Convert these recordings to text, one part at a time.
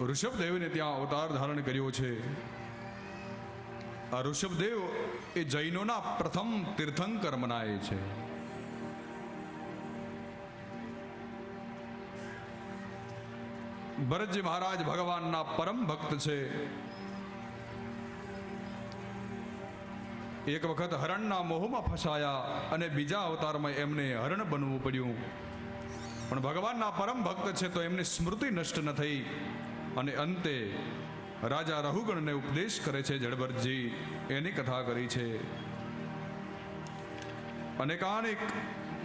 ઋષભદેવને ત્યાં અવતાર ધારણ કર્યો છે. આ ઋષભદેવ એ જૈનોના પ્રથમ તીર્થંકર મનાય છે. ભરતજી મહારાજ ભગવાનના પરમ ભક્ત છે. એક વખત હરણના મોહમાં ફસાયા અને બીજા અવતારમાં એમને હરણ બનવું પડ્યું. પણ ભગવાનના પરમ ભક્ત છે તો એમની સ્મૃતિ નષ્ટ ન થઈ અને અંતે રાજા રહુગણને ઉપદેશ કરે છે જડભરતજી. એની કથા કરી છે. અનેકાનેક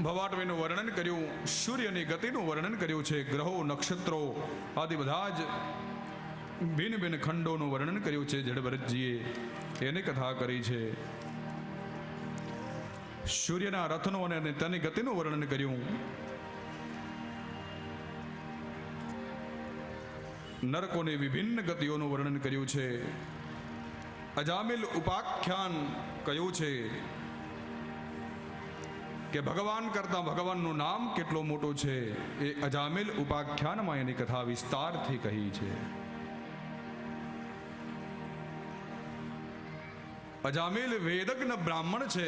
ભવાટવીનું વર્ણન કર્યું, સૂર્યની ગતિનું વર્ણન કર્યું છે, ગ્રહો નક્ષત્રો આદિ બધા જ ભિન્ન ભિન્ન ખંડોનું વર્ણન કર્યું છે જડભરતજીએ. એની કથા કરી છે. સૂર્યના રથનો અને તેની ગતિનું વર્ણન કર્યું. નરકોની વિભિન્ન ગતિઓનું વર્ણન કર્યું છે. અજામિલ ઉપાખ્યાન કયું છે કે ભગવાન કરતા ભગવાનનું નામ કેટલો મોટો છે એ અજામિલ ઉપાખ્યાનમાં એની કથા વિસ્તારથી કહી છે. અજામિલ વેદજ્ઞ બ્રાહ્મણ છે,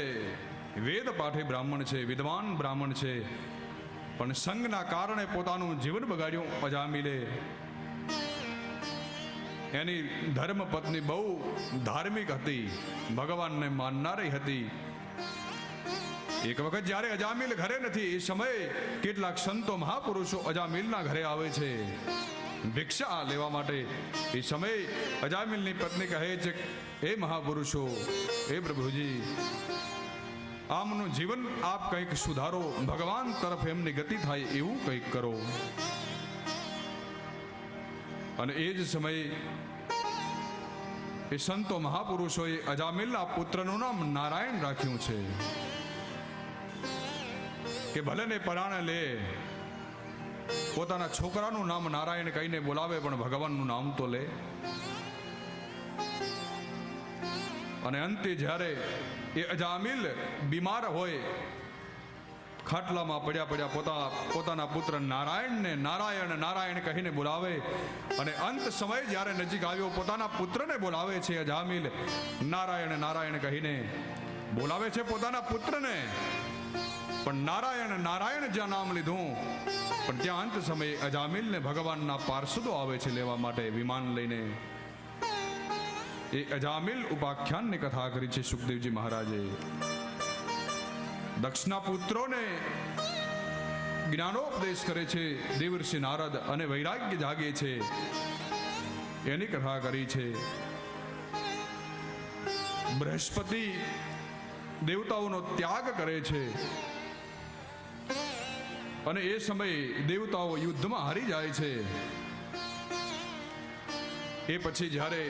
વેદ પાઠી બ્રાહ્મણ છે, વિદ્વાન બ્રાહ્મણ છે, પણ સંગના કારણે પોતાનું જીવન બગાડ્યું અજામિલે. એની ધર્મ પત્ની બહુ ધાર્મિક હતી, ભગવાનને માનનારી હતી. એક વખત જ્યારે અજામિલ ઘરે નથી એ સમયે કેટલાક સંતો મહાપુરુષો અજામિલના ઘરે આવે છે ભિક્ષા લેવા માટે. એ સમયે અજામિલની પત્ની કહે છે, હે મહાપુરુષો, હે પ્રભુજી, આમનું જીવન આપ કંઈક સુધારો, ભગવાન તરફ એમની ગતિ થાય એવું કંઈક કરો. અને એ જ સમયે એ સંતો મહાપુરુષોએ અજામિલના પુત્રનું નામ નારાયણ રાખ્યું છે કે ભલે ને પરાણે લે, પોતાના છોકરાનું નામ નારાયણ કહીને બોલાવે પણ ભગવાનનું નામ તો લે. અને અંતે જ્યારે એ અજામિલ બીમાર હોય, ખાટલામાં પડ્યા પોતાના પુત્ર નારાયણને નારાયણ નારાયણ કહીને બોલાવે. અને અંત સમય જ્યારે નજીક આવ્યો, પોતાના પુત્રને બોલાવે છે અજામિલ, નારાયણ નારાયણ કહીને બોલાવે છે પોતાના પુત્રને. પણ નારાયણ નારાયણ જ્યાં નામ લીધું, પણ ત્યાં અંત સમયે અજામિલને ભગવાનના પાર્ષદો આવે છે લેવા માટે વિમાન લઈને. એ અજામિલ ઉપાખ્યાનની કથા કરી છે સુખદેવજી મહારાજે. દક્ષના પુત્રોને જ્ઞાનોપદેશ કરે છે દેવર્ષિ નારદ અને વૈરાગ્ય જાગે છે, એની કથા કરી છે. બૃહસ્પતિ દેવતાઓનો ત્યાગ કરે છે અને એ સમયે દેવતાઓ યુદ્ધમાં હારી જાય છે. એ પછી જ્યારે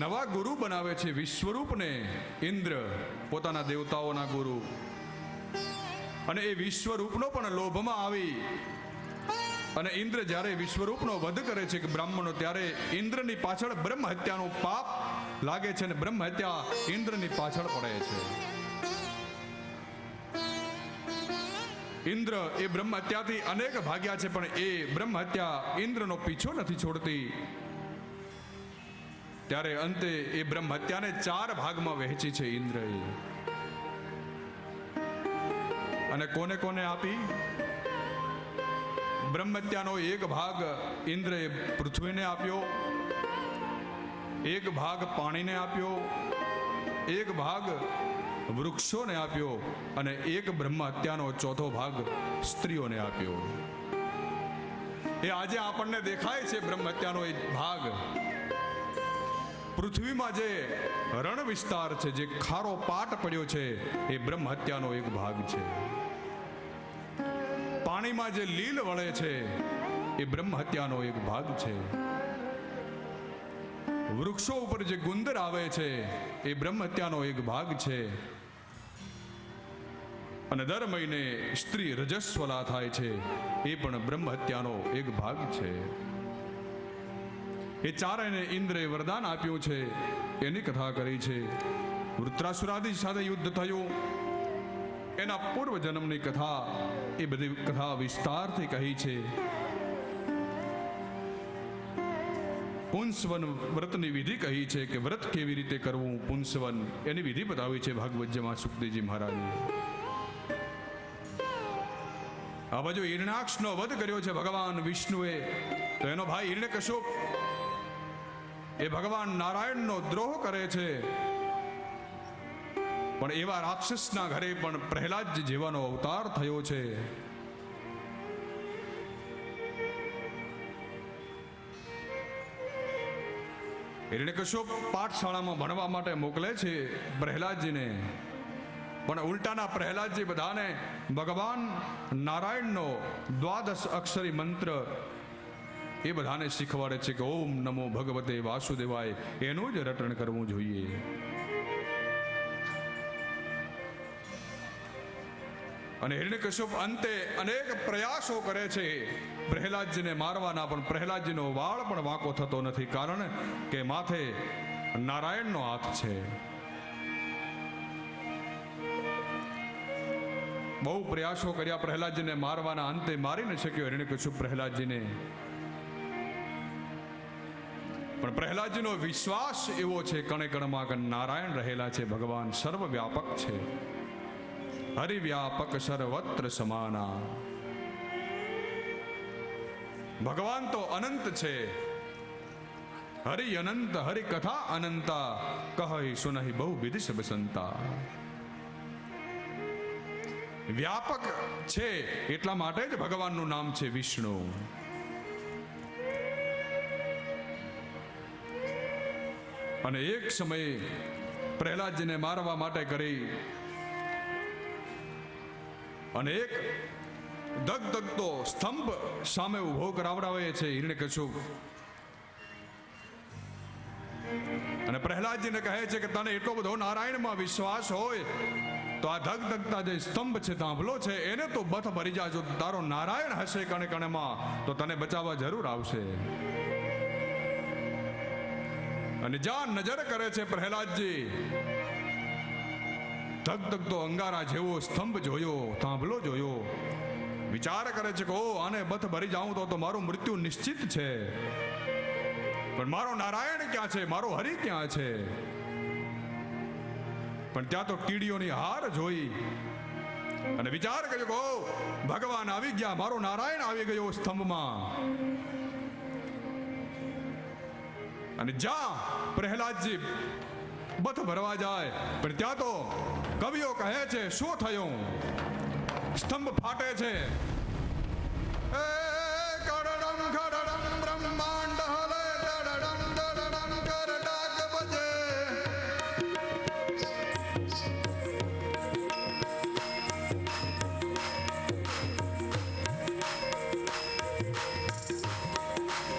નવા ગુરુ બનાવે છે વિશ્વરૂપને ઇન્દ્ર, પોતાના દેવતાઓના ગુરુ, અને એ વિશ્વરૂપનો પણ લોભમાં આવી અને ઇન્દ્ર જ્યારે વિશ્વરૂપનો વધ કરે છે કે બ્રાહ્મણો, ત્યારે ઇન્દ્રની પાછળ બ્રહ્મ હત્યાનું પાપ લાગે છે અને બ્રહ્મ હત્યા ઇન્દ્રની પાછળ પડે છે. ઇન્દ્ર એ બ્રહ્મ હત્યાથી અનેક ભાગ્યા છે, પણ એ બ્રહ્મ હત્યા ઇન્દ્રનો પીછો નથી છોડતી. ત્યારે અંતે એ બ્રહ્મ હત્યાને 4 ભાગમાં વહેંચી છે ઇન્દ્રએ. અને કોને કોને આપી? બ્રહ્મ હત્યાનો એક ભાગ ઇન્દ્રએ પૃથ્વીને આપ્યો, એક ભાગ પાણીને આપ્યો, એક ભાગ વૃક્ષોને આપ્યો અને એક બ્રહ્મ હત્યાનો ચોથો ભાગ સ્ત્રીઓને આપ્યો. એ આજે આપણને દેખાય છે બ્રહ્મ હત્યાનો એક ભાગ. પૃથ્વીમાં જે રણ વિસ્તાર છે, જે ખારો પાટ પડ્યો છે, એ બ્રહ્મ હત્યાનો એક ભાગ છે. પાણીમાં જે લીલ વળે છે એ બ્રહ્મ હત્યાનો એક ભાગ છે. વૃક્ષો ઉપર જે ગુંદર આવે છે એ બ્રહ્મ હત્યાનો એક ભાગ છે. અને દર મહિને સ્ત્રી રજસ્વલા થાય છે, એ પણ બ્રહ્મ હત્યાનો એક ભાગ છે. એ ચારેયને ઇન્દ્રે વરદાન આપ્યું છે, એની કથા કરી છે. વૃત્રાસુરાદી સાથે યુદ્ધ થયું, એના પૂર્વ જન્મની કથા, એ બધી કથા વિસ્તારથી કહી છે. પુંસવન વ્રતની વિધિ કહી છે કે વ્રત કેવી રીતે કરવું પુંસવન એની વિધિ બતાવી છે ભાગવતમાં સુખદેવજી મહારાજે. આ બાજુ હિરણ્યાક્ષનો વધ કર્યો છે ભગવાન વિષ્ણુએ, તો એનો ભાઈ હિરણ્યકશ્યપ એ ભગવાન નારાયણનો દ્રોહ કરે છે. પણ એવા રાક્ષસના ઘરે પણ પ્રહલાદ જેવાનો અવતાર થયો છે. હિરણ્યકશ્યપ પાઠશાળામાં ભણવા માટે મોકલે છે પ્રહલાદજીને, પણ ઉલટાના પ્રહલાદજી બધાને ભગવાન નારાયણનો 12 અક્ષરી મંત્ર એ બધાને શીખવાડે છે કે ઓમ નમો ભગવતે વાસુદેવાય, એનું જ રટણ કરવું જોઈએ. અને હિરણ્યકશ્યપ અંતે અનેક પ્રયાસો કરે છે પ્રહલાદજીને મારવાના, પણ પ્રહલાદજીનો વાળ પણ વાંકો થતો નથી, કારણ કે માથે નારાયણનો હાથ છે. બહુ પ્રયાસો કર્યા પ્રહલાદજીને મારવાના, અંતે મારી ન શક્યો હિરણ્યકશ્યપ પ્રહલાદજીને. પણ પ્રહલાદજીનો વિશ્વાસ એવો છે કણે કણમાં કે નારાયણ રહેલા છે, ભગવાન સર્વવ્યાપક છે, હરિવ્યાપક સર્વત્ર સમાના. ભગવાન તો અનંત છે, હરિ અનંત હરિ કથા અનંતા, કહી સુનહી બહુ વિધિ સબ સંતા. વ્યાપક છે એટલા માટે જ ભગવાનનું નામ છે વિષ્ણુ. અને એક સમયે પ્રહલાદજીને મારવા માટે કરી અને એક ધગધગતો સ્તંભ સામે ઉભો કરાવડાવે છે હિરણ્યકશ્યપ. અને પ્રહલાદજીને કહે છે કે તને એટલો બધો નારાયણમાં વિશ્વાસ હોય તો આ ધગધગતા જે સ્તંભ છે થાંભલો છે એને તો બથ ભરી જાજો. તારો નારાયણ હશે કણે કણેમાં તો તને બચાવવા જરૂર આવશે. અને જ્યાં નજર કરે છે પ્રહલાદજી, ધગધગતો અંગારા જેવો સ્તંભ જોયો, થાંભલો જોયો. વિચાર કરે છે કે ઓ આને બથ ભરી જાઉં તો મારું મૃત્યુ નિશ્ચિત છે. પણ મારો નારાયણ ક્યાં છે, મારો હરિ ક્યાં છે? પણ ત્યાં તો કીડીઓની હાર જોઈ અને વિચાર કર્યો કે ઓ ભગવાન આવી ગયા, મારો નારાયણ આવી ગયો સ્તંભમાં. અને જ્યાં પ્રહલાદજી બથ ભરવા જાય પણ ત્યાં તો કવિઓ કહે છે શું થયું? સ્તંભ ફાટે છે. કડડમ ખડડમ બ્રહ્માંડ હલે, દડડમ દડડમ કરડાક બજે.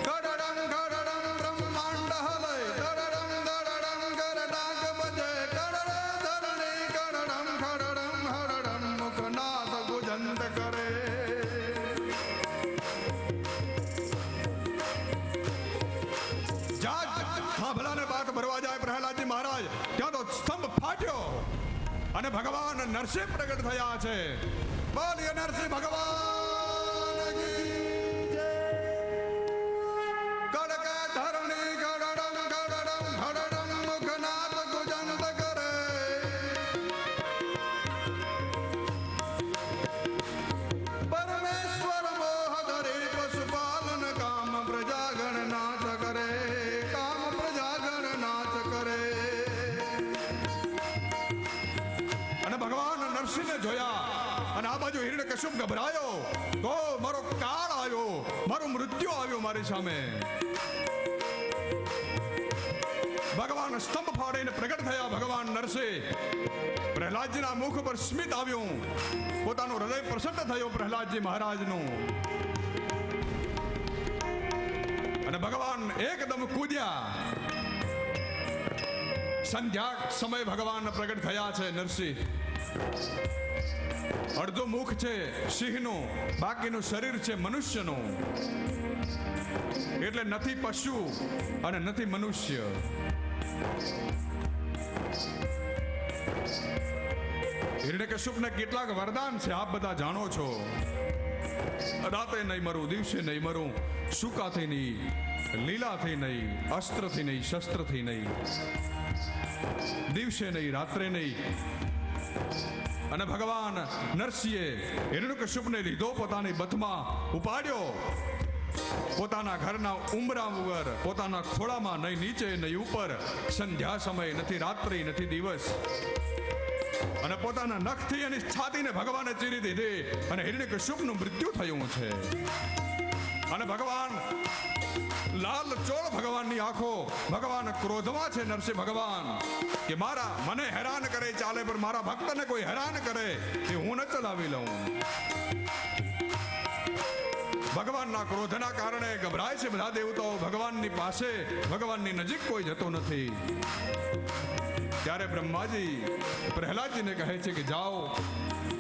કડડમ ખડડમ બ્રહ્માંડ હલે, દડડમ દડડમ કરડાક બજે. કડડે ધરણી કડડમ ખડડમ હડડમ મુખનાદ ગુજંત કરે. થાંભલાને બાથ ભરવા જાય પ્રહલાદજી મહારાજ, ત્યાં તો સ્તંભ ફાટ્યો અને ભગવાન નરસિંહ પ્રગટ થયા છે. બોલીએ નરસિંહ ભગવાન કી જય. કડકે ધરણી કડડમ કડડમ ખડડમ મુખનાદ ગુજંત કરે. પરમેશ્વર મોહ ધરે પશુપાલન કામ પ્રજાગણ નાચ કરે. અને ભગવાન નરસિંહને જોયા અને આ બાજુ હિરણ્યકશ્યપ ગભરાયો તો મારો કાળ આવ્યો, મારું મૃત્યુ આવ્યું મારી સામે. ભગવાન સ્તંભ ફાડીને પ્રગટ થયા ભગવાન નરસિંહ. પ્રહલાદજીના મુખ પર સ્મિત આવ્યું, પોતાનું હૃદય પ્રસન્ન થયું પ્રહલાદજી મહારાજનું. અને ભગવાન એકદમ કૂદ્યા. સંધ્યા સમય ભગવાન પ્રગટ થયા છે નરસિંહ. અડધું મુખ છે સિંહનું, બાકીનું શરીર છે મનુષ્યનું. એટલે નથી પશુ અને નથી મનુષ્ય. હિરણ્યકશ્યપને કેટલાક વરદાન છે આપ બધા જાણો છો. રાતે નહીં મરું, દિવસે નહીં મરું, સુકાથી નહીં, લીલાથી નહીં, અસ્ત્રથી નહીં, શસ્ત્રથી નહીં, દિવસે નહીં, રાત્રે નહીં. અને ભગવાન નરસિંહે હિરણ્યકશ્યપને લીધો, પોતાની બથમાં ઉપાડ્યો, પોતાના ઘરના ઉંબરા વગર, પોતાના ખોળામાં, નહીં નીચે નહીં ઉપર, સંધ્યા સમય નથી, રાત્રિ નથી, દિવસ, અને પોતાના નખથી એની છાતીને ભગવાને ચીરી દીધી અને હિરણ્યકશ્યપનું મૃત્યુ થયું છે. અને ભગવાન લાલ ચોળ ભગવાનની આંખો, ભગવાન ક્રોધમાં છે. નરસિંહ ભગવાન કે મને હેરાન કરે ચાલે, પણ મારા ભક્તને કોઈ હેરાન કરે એ હું ન ચલાવી લઉં. ભગવાનના ક્રોધના કારણે ગભરાય છે બધા દેવતાઓ. ભગવાનની પાસે, ભગવાનની નજીક કોઈ જતો નથી. ત્યારે બ્રહ્માજી પ્રહલાદજીને કહે છે કે જાઓ,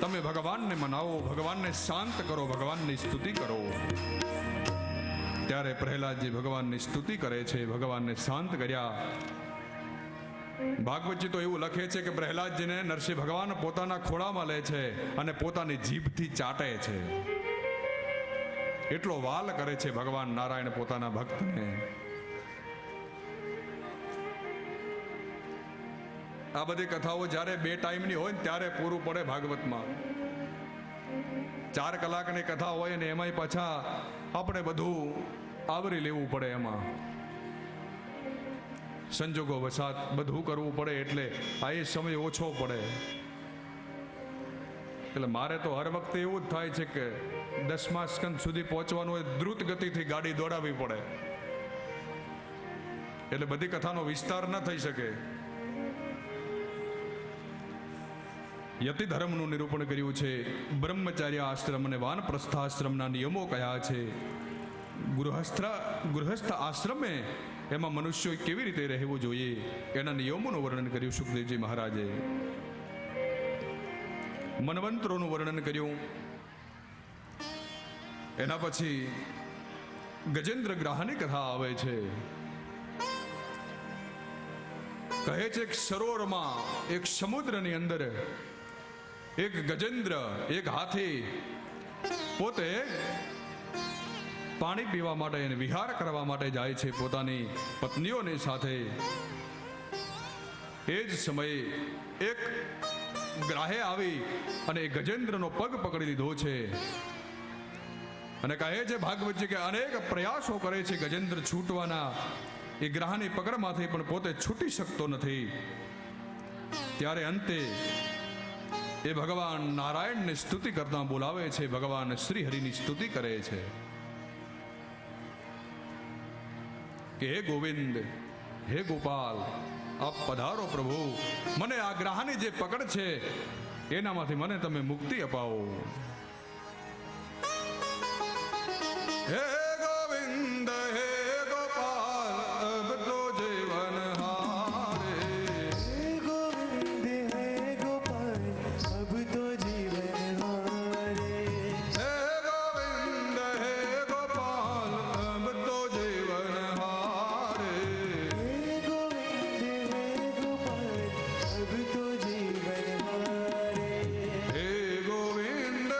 તમે ભગવાનને મનાવો, ભગવાનને શાંત કરો, ભગવાનની સ્તુતિ કરો. ત્યારે પ્રહલાદજી ભગવાનની સ્તુતિ કરે છે, ભગવાનને શાંત કર્યા. ભાગવતજી તો એવું લખે છે કે પ્રહલાદજીને નરસિંહ ભગવાન પોતાના ખોળામાં લે છે અને પોતાની જીભથી ચાટે છે. એટલો વાલ કરે છે ભગવાન નારાયણ પોતાના ભક્તને. આ બધી કથાઓ જ્યારે 2 ટાઈમની હોય ને ત્યારે પૂરું પડે ભાગવતમાં. 4 કલાકની કથા હોય ને એમાંય પાછા આપણે બધું આવરી લેવું પડે. એમાં સંજોગો વસાત બધું કરવું પડે, એટલે આ એ સમય ઓછો પડે. એટલે મારે તો હર વખતે એવું જ થાય છે કે 10મા સ્કંદ સુધી પહોંચવાનું હોય, દ્રુત ગતિથી ગાડી દોડાવવી પડે, એટલે બધી કથાનો વિસ્તાર ન થઈ શકે. યતિ ધર્મનું નિરૂપણ કર્યું છે. બ્રહ્મચાર્ય આશ્રમ અને વાનપ્રસ્થાશ્રમના નિયમો કયા છે. ગૃહસ્થ આશ્રમે એમાં મનુષ્યો કેવી રીતે રહેવું જોઈએ એના નિયમોનું વર્ણન કર્યું સુખદેવજી મહારાજે. મનવંતરોનું વર્ણન કર્યું. એના પછી ગજેન્દ્ર ગ્રાહની કથા આવે છે. કહે છે કે સરોવરમાં, એક સમુદ્રની અંદર એક ગજેન્દ્ર, એક હાથી પોતે પાણી પીવા માટે અને વિહાર કરવા માટે જાય છે પોતાની પત્નીઓની સાથે. એ જ સમયે એક ગ્રાહે આવી અને ગજેન્દ્રનો પગ પકડી લીધો છે અને કહે છે ભાગવતજી કે અનેક પ્રયાસો કરે છે ગજેન્દ્ર છૂટવાના, એ ગ્રાહની પકડમાંથી, પણ પોતે છૂટી શકતો નથી. ત્યારે અંતે એ ભગવાન નારાયણની સ્તુતિ કરતા બોલાવે છે, ભગવાન શ્રી હરિની સ્તુતિ કરે છે કે હે ગોવિંદ, હે ગોપાલ, આપ પધારો પ્રભુ, મને આ ગ્રાહની જે પકડ છે એનામાંથી મને તમે મુક્તિ અપાવો. હે ગોવિંદ, હે ગોપાલ, અબ તો જીવન હારે. હે ગોવિંદ, હે ગોપાલ, અબ તો જીવન હારે. હે ગોવિંદ, હે ગોપાલ, અબ તો જીવન હારે. હે ગોવિંદ, હે ગોપાલ, અબ તો જીવન હારે. હે ગોવિંદ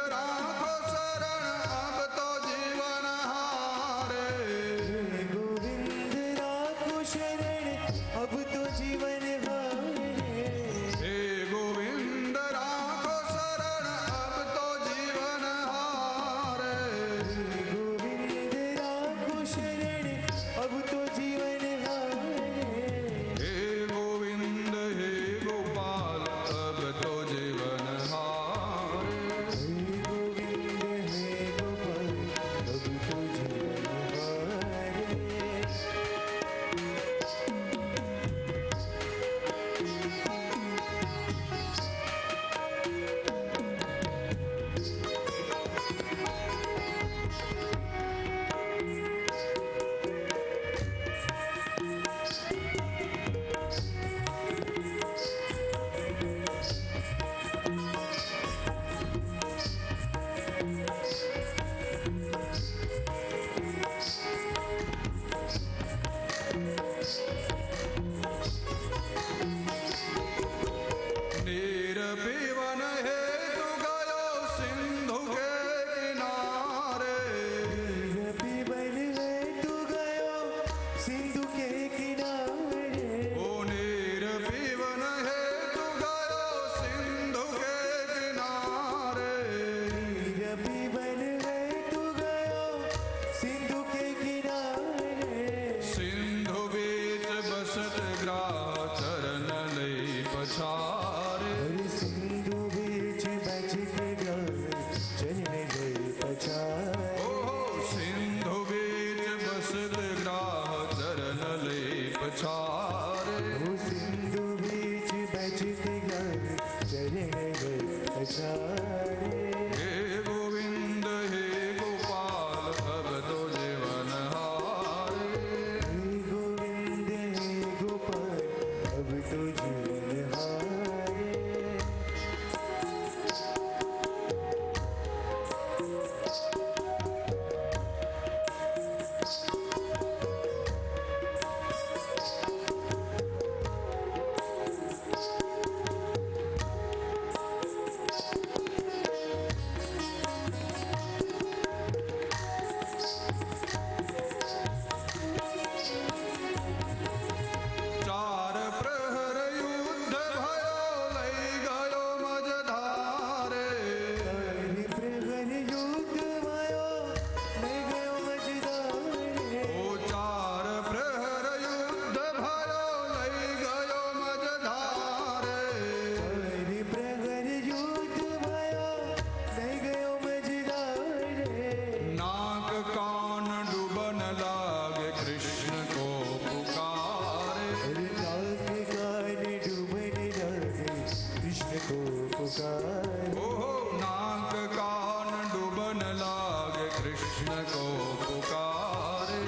को पुकारे।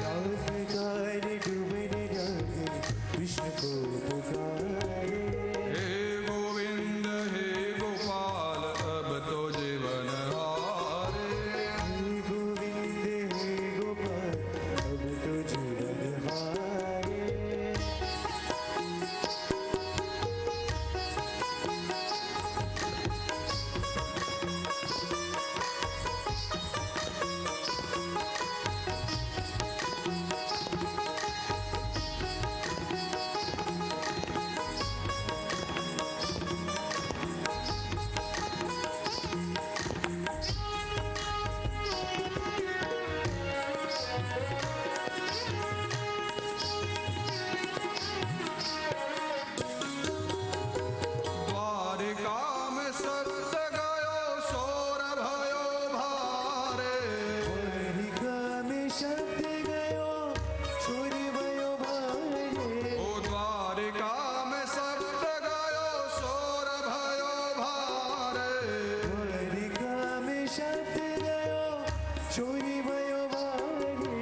नावकार डूबने लगे कृष्ण को पुकारे। हे गोविंद हे गोपाल अब तो जीवन हारे। हे गोविंद हे गोपाल अब तो जीवन हारे। द्वारिका में सत्य गयो शोर भयो भारे। द्वारिका में शब्द गयो छोर भयो भारे। ओ द्वारिका में सत्य गयो शोर भयो भारे। द्वारिका में शब्द गयो छोर भयो भारे।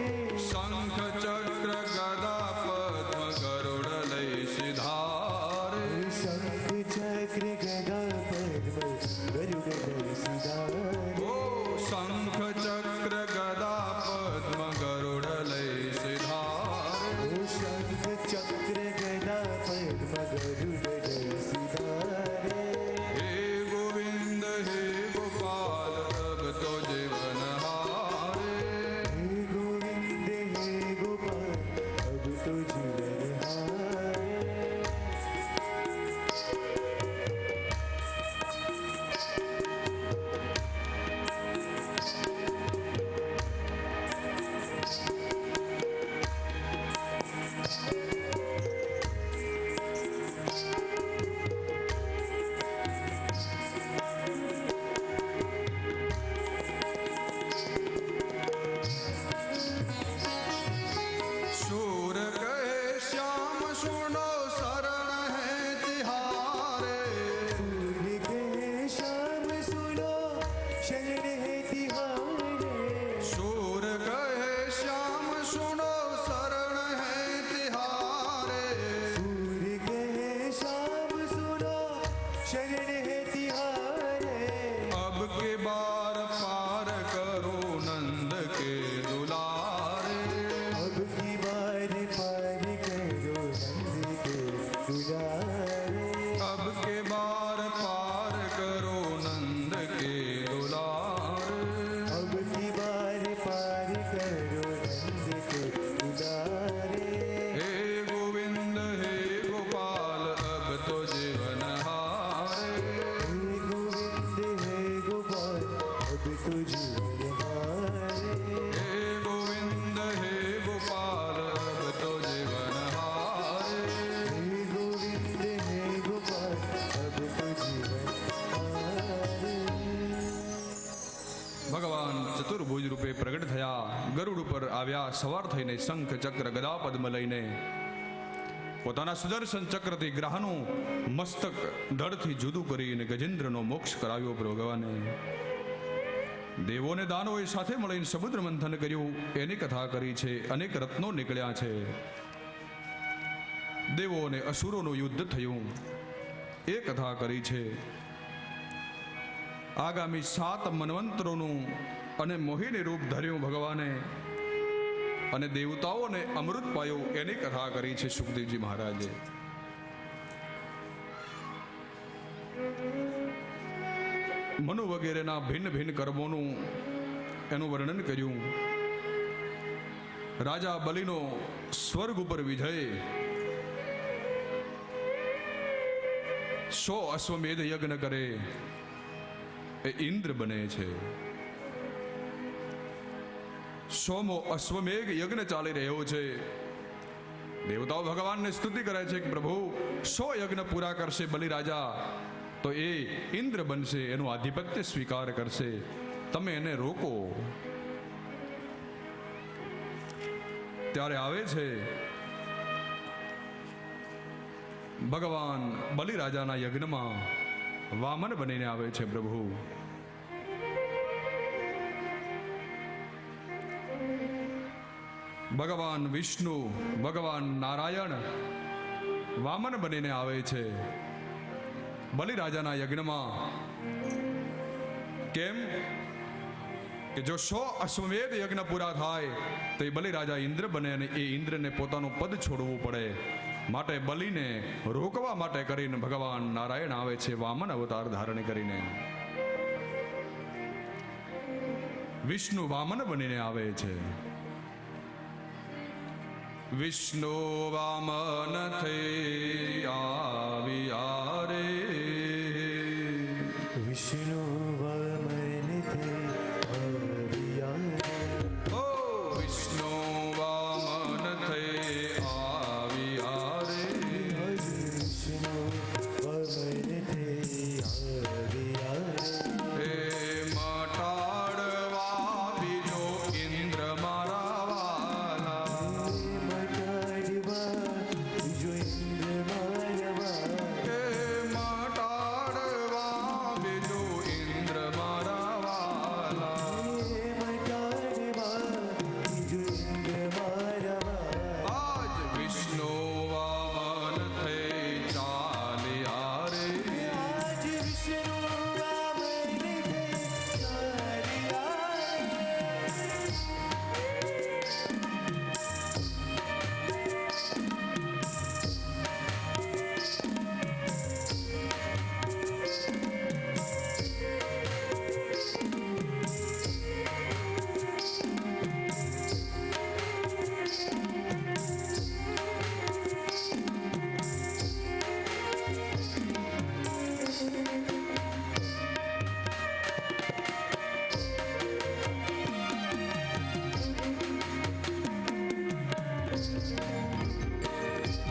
शंख चक्र गदा पद्म गरुड़ लय सिधारे। शंख चक्र गदा पद्म गरुड़ लय सिधारे। ओ शंख चक्र गदा पद्म गरुड़ लय सिधारे। ओ शंख चक्र गदा पद्म गरुड़ लय सिधारे। हे गोविंद हे गोपाल अब तो जीवन हारे। हे गोविंद हे गोपाल अब तो जीवन हारे। शूर कहे श्याम सुनो शरण है तिहारे। फूल के श्याम सुनो शरण है तिहारे। शूर कहे श्याम सुनो शरण है तिहारे। फूल के श्याम सुनो शरण है तिहारे। अब के बार पार करो नंद के दुलारे। अब की बार पार करो नंद के दुलारे। अब के बार पार करो नंद के दुलारे। अब की बार पार करो नंद के दुलारे। हे गोविंद हे गोपाल अब तो जीवन हारे। हे गोविंद हे गोपाल अब तो जीवन हारे। हे गोविंद हे गोपाल अब तो जीवन हारे। हे गोविंद हे गोपाल अब तो जीवन हारे। ભગવાન ચતુર્ભુજ રૂપે પ્રગટ થયા, ગરુડ ઉપર આવ્યા, સવાર થઈને શંખ ચક્ર ગદા પદ્મ લઈને પોતાના સુદર્શન ચક્રથી ગ્રહનું મસ્તક ધડથી જુદું કરીને ગજેન્દ્રનો મોક્ષ કરાવ્યો ભગવાને. દેવોને દાનવોએ સાથે મળીને સમુદ્ર મંથન કર્યું એની કથા કરી છે. અનેક રત્નો નીકળ્યા છે. દેવો અને અસુરોનું યુદ્ધ થયું એ કથા કરી છે. આગામી 7 મન્વંતરોનું અને મોહિની રૂપ ધર્યું ભગવાને અને દેવતાઓને અમૃત પાયું એની કથા કરી છે સુખદેવજી મહારાજે. મનુ વગેરેના ભિન્ન ભિન્ન કર્મોનું એનું વર્ણન કર્યું. રાજા બલિનો સ્વર્ગ ઉપર વિજય, 100 અશ્વમેધ યજ્ઞ કરે એ ઇન્દ્ર બને છે. 100મો અશ્વમેઘ યજ્ઞ ચાલી રહ્યો છે. દેવતાઓ ભગવાનને સ્તુતિ કરે છે કે પ્રભુ 100 યજ્ઞ પૂરા કરશે બલિ રાજા તો એ ઇન્દ્ર બનશે, એનું આધિપત્ય સ્વીકાર કરશે, તમે એને રોકો. ત્યારે આવે છે ભગવાન બલિ રાજાના યજ્ઞમાં વામન બનીને આવે છે પ્રભુ. ભગવાન વિષ્ણુ ભગવાન નારાયણ વામન બનીને આવે છે બલિરાજાના યજ્ઞમાં. કેમ કે જો 100 અશ્વમેધ યજ્ઞ પૂરા થાય તો એ બલિરાજા ઇન્દ્ર બને અને એ ઇન્દ્રને પોતાનું પદ છોડવું પડે. માટે બલિને રોકવા માટે કરીને ભગવાન નારાયણ આવે છે વામન અવતાર ધારણ કરીને. વિષ્ણુ વામન બનીને આવે છે. વિષ્ણુ વામન થઈ આવ્યા રે. વિષ્ણુ વામન થઈ આવ્યા. ઓ વિષ્ણુ વામન થઈ આવ્યા રે. વિષ્ણુ વામન થઈ આવ્યા. હે મટાડવા બીજો ઇન્દ્ર મારા વાલા. જો ઇન્દ્ર મારવા. હે મટાડવા બીજો ઇન્દ્ર મારા વાલા. જો ઇન્દ્ર મારવા. આજ વિષ્ણુ વામન થઈ ચાલ્યા રે. આજ વિષ્ણુ વામન થઈ ચાલ્યા.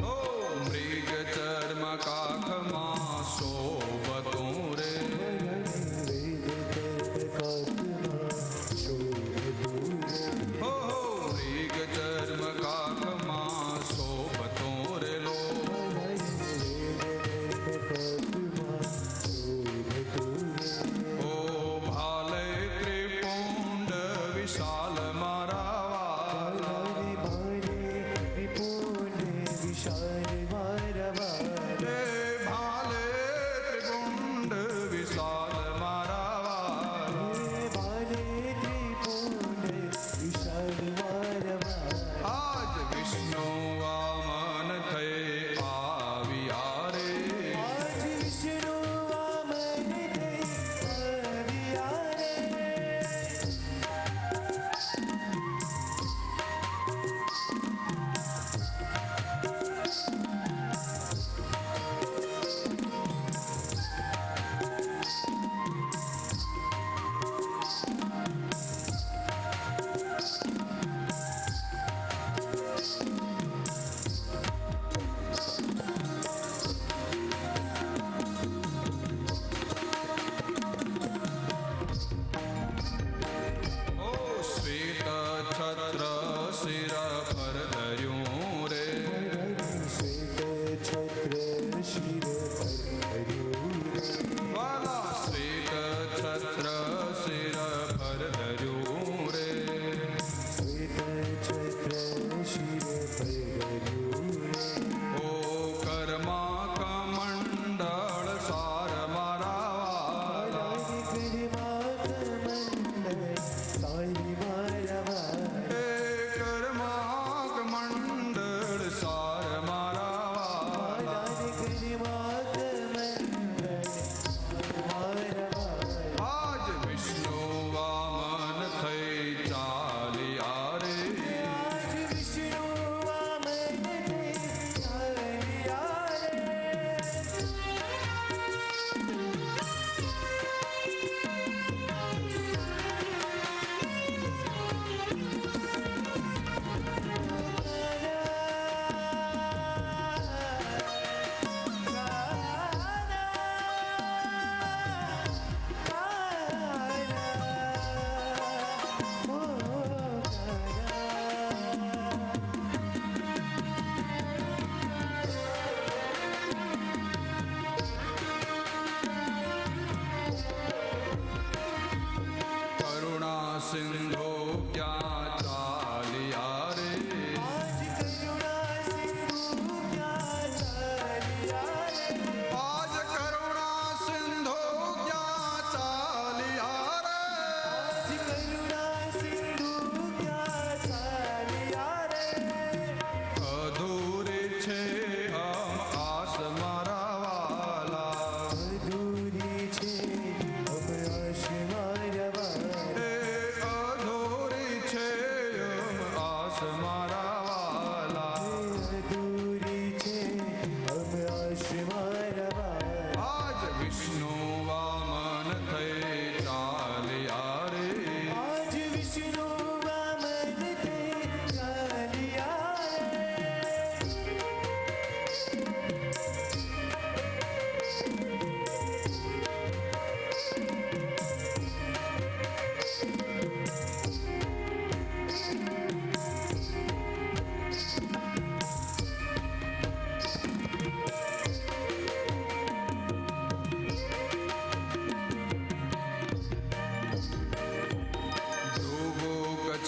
ઓ મૃગ ચર્મ કાખમાં શોભતું રે. હો મૃગ ચર્મ કાખમાં શોભતું રે લો. ઓ ભાલે ત્રિપુંડ વિશાલ મારા વાલા. હે ભાલે ત્રિપુંડ વિશાલ મારા વાલા. આજ વિષ્ણુ વામન થઈ આવ્યા રે.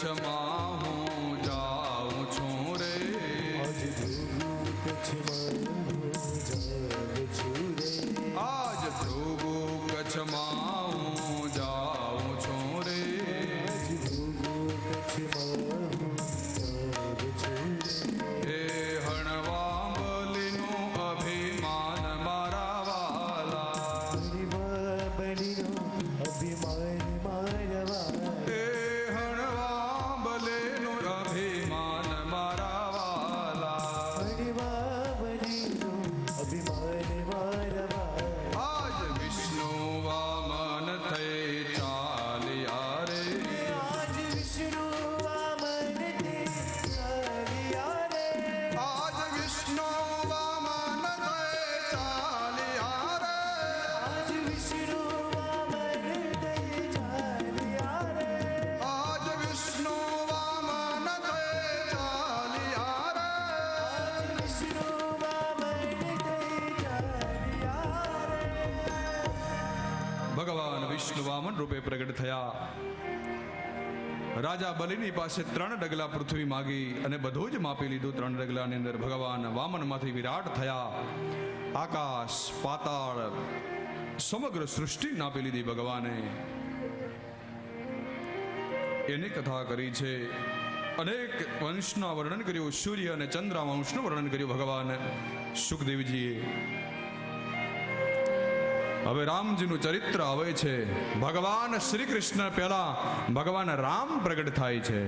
કચ્છમાં હું જાઉં છું રે આજ ભૃગુ કચ્છમાં હું જાઉં છું રે આજ ભૃગુ કચ્છમાં હું જાઉં છું રે આજ ભૃગુ કચ્છમાં હું જાઉં છું રે એ હણવા બલીનું અભિમાન મારા વાલા હરિવા બલીનો અભિમાન મારવા એ હણવા બલીનું અભિમાન મારા વાલા હરિવા બલીનો અભિમાન મારવા આજ વિષ્ણુ વામન થઈ ચાલ્યા રે આજ વિષ્ણુ વામન તે ચાલ્યા રે આજ વિષ્ણુ વામન થઈ ચાલ્યા રે આજ વિષ્ણુ વામન તે ચાલ્યા રે આજ વિષ્ણુ વામન થઈ ચાલ્યા રે વિષ્ણુ વામન તે ચાલ્યા રે ભગવાન વિષ્ણુ વામન રૂપે પ્રગટ થયા રાજા બલિની પાસે 3 ડગલા પૃથ્વી માગી અને બધું જ માપી લીધું 3 ડગલાની અંદર ભગવાન વામનમાંથી વિરાટ થયા આકાશ પાતાળ સમગ્ર સૃષ્ટિ નાપી લીધી ભગવાને એની કથા કરી છે અનેક વંશના વર્ણન કર્યું સૂર્ય અને ચંદ્ર વંશનું વર્ણન કર્યું ભગવાન સુખદેવજીએ હવે રામજીનું ચરિત્ર આવે છે ભગવાન શ્રી કૃષ્ણ પહેલા ભગવાન રામ પ્રગટ થાય છે